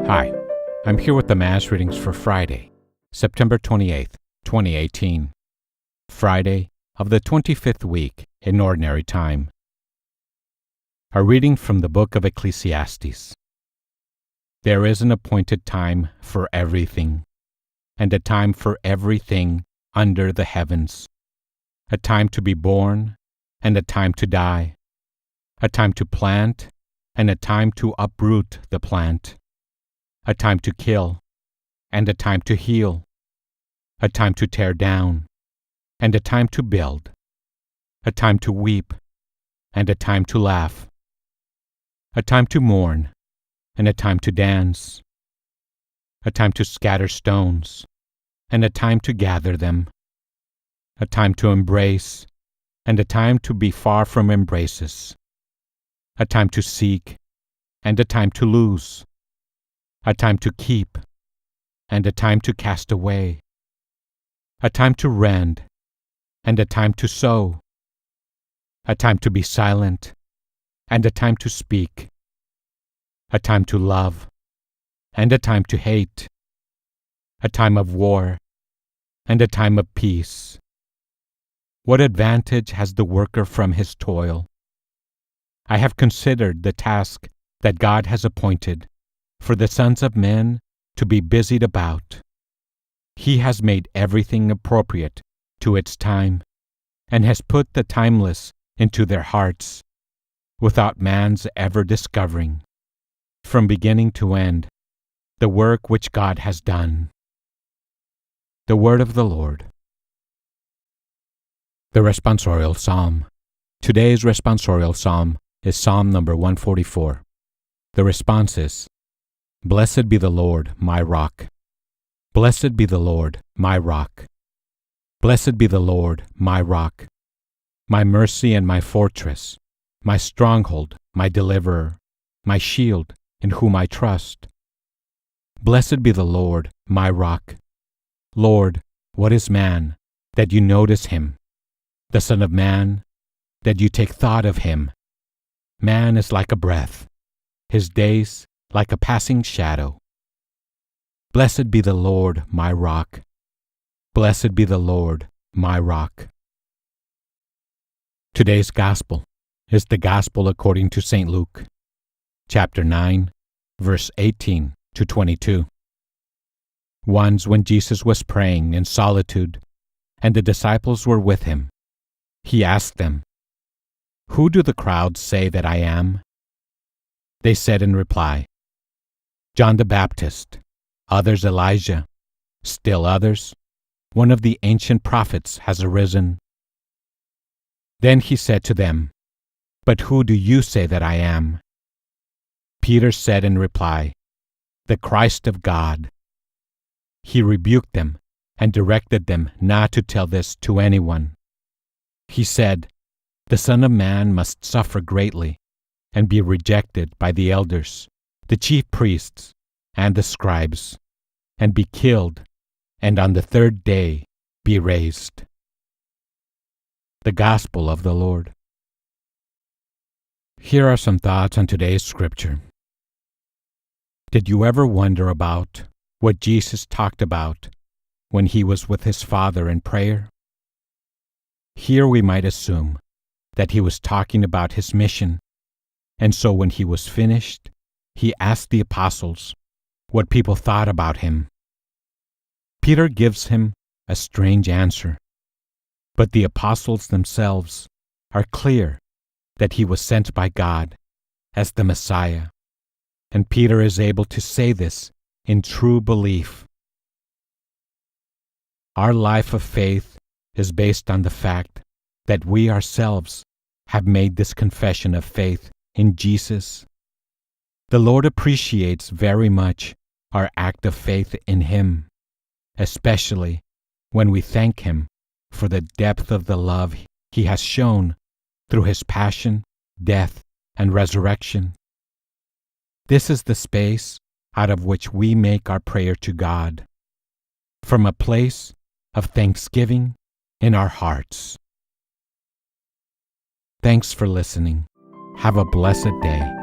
Hi, I'm here with the Mass readings for Friday, September 28th, 2018. Friday of the 25th week in Ordinary Time. A reading from the book of Ecclesiastes. There is an appointed time for everything, and a time for everything under the heavens. A time to be born, and a time to die. A time to plant, and a time to uproot the plant. A time to kill, and a time to heal. A time to tear down, and a time to build. A time to weep, and a time to laugh. A time to mourn, and a time to dance. A time to scatter stones, and a time to gather them. A time to embrace, and a time to be far from embraces. A time to seek, and a time to lose. A time to keep, and a time to cast away. A time to rend, and a time to sow. A time to be silent, and a time to speak. A time to love, and a time to hate. A time of war, and a time of peace. What advantage has the worker from his toil? I have considered the task that God has appointed for the sons of men to be busied about. He has made everything appropriate to its time, and has put the timeless into their hearts, without man's ever discovering, from beginning to end, the work which God has done. The Word of the Lord. The Responsorial Psalm. Today's Responsorial Psalm is Psalm number 144. The response is, Blessed be the Lord, my rock. Blessed be the Lord, my rock. Blessed be the Lord, my rock, my mercy and my fortress, my stronghold, my deliverer, my shield, in whom I trust. Blessed be the Lord, my rock. Lord, what is man, that you notice him? The Son of Man, that you take thought of him? Man is like a breath, his days like a passing shadow. Blessed be the Lord, my rock. Blessed be the Lord, my rock. Today's Gospel is the Gospel according to St. Luke, chapter 9, verse 18 to 22. Once when Jesus was praying in solitude, and the disciples were with him, he asked them, Who do the crowds say that I am? They said in reply, John the Baptist, others Elijah, still others, one of the ancient prophets has arisen. Then he said to them, But who do you say that I am? Peter said in reply, The Christ of God. He rebuked them and directed them not to tell this to anyone. He said, The Son of Man must suffer greatly and be rejected by the elders, the chief priests, and the scribes, and be killed, and on the third day be raised. The Gospel of the Lord. Here are some thoughts on today's scripture. Did you ever wonder about what Jesus talked about when he was with his Father in prayer? Here we might assume that he was talking about his mission, and so when he was finished, he asked the apostles what people thought about him. Peter gives him a strange answer, but the apostles themselves are clear that he was sent by God as the Messiah, and Peter is able to say this in true belief. Our life of faith is based on the fact that we ourselves have made this confession of faith in Jesus. The Lord appreciates very much our act of faith in him, especially when we thank him for the depth of the love he has shown through his passion, death, and resurrection. This is the space out of which we make our prayer to God, from a place of thanksgiving in our hearts. Thanks for listening. Have a blessed day.